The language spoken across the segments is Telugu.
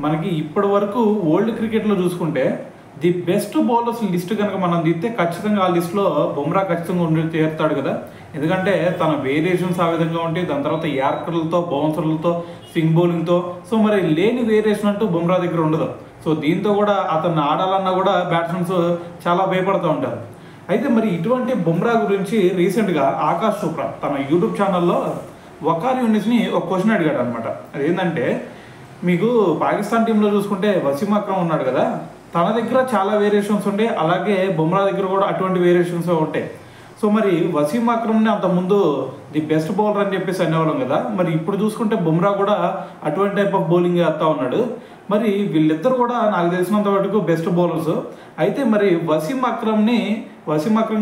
మనకి ఇప్పటి వరకు వరల్డ్ క్రికెట్లో చూసుకుంటే ది బెస్ట్ బౌలర్స్ లిస్ట్ కనుక మనం తీస్తే ఖచ్చితంగా ఆ లిస్ట్లో బుమ్రా ఖచ్చితంగా ఉండి చేరుతాడు కదా. ఎందుకంటే తన వేరియేషన్స్ ఆ విధంగా ఉంటాయి, దాని తర్వాత యార్కర్లతో బౌన్సర్లతో స్వింగ్ బౌలింగ్తో. సో మరి లేని వేరియేషన్ అంటూ బుమ్రా దగ్గర ఉండదు. సో దీంతో కూడా అతన్ని ఆడాలన్నా కూడా బ్యాట్స్మెన్స్ చాలా భయపడుతూ ఉంటారు. అయితే మరి ఇటువంటి బుమ్రా గురించి రీసెంట్గా ఆకాష్ చోప్రా తన యూట్యూబ్ ఛానల్లో వకార్ యూనిస్ని ఒక క్వశ్చన్ అడిగాడు అనమాట. అదేంటంటే, మీకు పాకిస్తాన్ టీంలో చూసుకుంటే వసీం అక్రమ్ ఉన్నాడు కదా, తన దగ్గర చాలా వేరియేషన్స్ ఉంటాయి, అలాగే బుమ్రా దగ్గర కూడా అటువంటి వేరియేషన్స్ ఉంటాయి. సో మరి వసీం అక్రమ్ని అంతకుముందు ది బెస్ట్ బౌలర్ అని చెప్పేసి అనేవాళ్ళం కదా, మరి ఇప్పుడు చూసుకుంటే బుమ్రా కూడా అటువంటి టైప్ ఆఫ్ బౌలింగ్ వేస్తూ ఉన్నాడు. మరి వీళ్ళిద్దరు కూడా నాకు తెలిసినంత వరకు బెస్ట్ బౌలర్స్. అయితే మరి వసీం అక్రమ్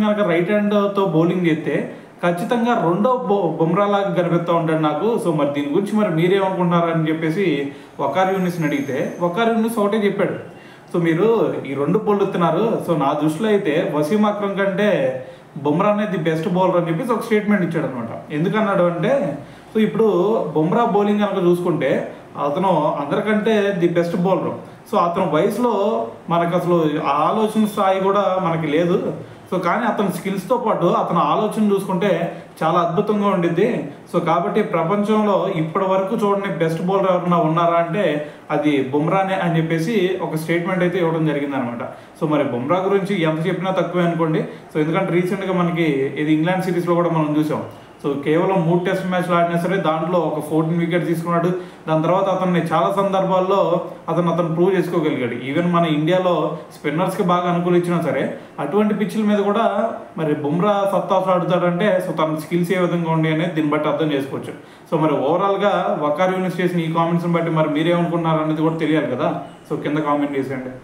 కనుక రైట్ హ్యాండ్తో బౌలింగ్ చేస్తే ఖచ్చితంగా రెండో బుమ్రా లాగా కనిపిస్తూ ఉంటాడు నాకు. సో మరి దీని గురించి మరి మీరేమనుకుంటున్నారు అని చెప్పేసి వకార్ యూనిస్ని అడిగితే వకార్ యూనిస్ ఒకటే చెప్పాడు. సో మీరు ఈ రెండు బౌలర్లు ఇస్తున్నారు, సో నా దృష్టిలో అయితే వసీం అక్రమ్ కంటే బుమ్రా అనేది బెస్ట్ బౌలర్ అని చెప్పేసి ఒక స్టేట్మెంట్ ఇచ్చాడు అనమాట. ఎందుకన్నాడు అంటే, సో ఇప్పుడు బుమ్రా బౌలింగ్ కనుక చూసుకుంటే అతను అందరికంటే ది బెస్ట్ బౌలర్. సో అతని వయసులో మనకు అసలు ఆలోచన స్థాయి కూడా మనకి లేదు. సో కానీ అతని స్కిల్స్తో పాటు అతని ఆలోచన చూసుకుంటే చాలా అద్భుతంగా ఉండిద్ది. సో కాబట్టి ప్రపంచంలో ఇప్పటి వరకు చూడని బెస్ట్ బౌలర్ ఎవరన్నా ఉన్నారా అంటే అది బుమ్రానే అని చెప్పేసి ఒక స్టేట్మెంట్ అయితే ఇవ్వడం జరిగింది అనమాట. సో మరి బుమ్రా గురించి ఎంత చెప్పినా తక్కువే అనుకోండి. సో ఎందుకంటే రీసెంట్గా మనకి ఇది ఇంగ్లాండ్ సిరీస్లో కూడా మనం చూసాం. సో కేవలం 3 టెస్ట్ మ్యాచ్లు ఆడినా సరే దాంట్లో ఒక 14 వికెట్ తీసుకున్నాడు. దాని తర్వాత అతన్ని చాలా సందర్భాల్లో అతను ప్రూవ్ చేసుకోగలిగాడు. ఈవెన్ మన ఇండియాలో స్పిన్నర్స్కి బాగా అనుకూలించినా సరే అటువంటి పిచ్ల మీద కూడా మరి బుమ్రా సత్తాసు ఆడుతాడంటే సో తన స్కిల్స్ ఏ విధంగా ఉండి అనేది దీన్ని బట్టి అర్థం చేసుకోవచ్చు. సో మరి ఓవరాల్గా వకార్ యూనిస్ చేసిన ఈ కామెంట్స్ని బట్టి మరి మీరేమనుకున్నారు అనేది కూడా తెలియాలి కదా. సో కింద కామెంట్ చేసేయండి.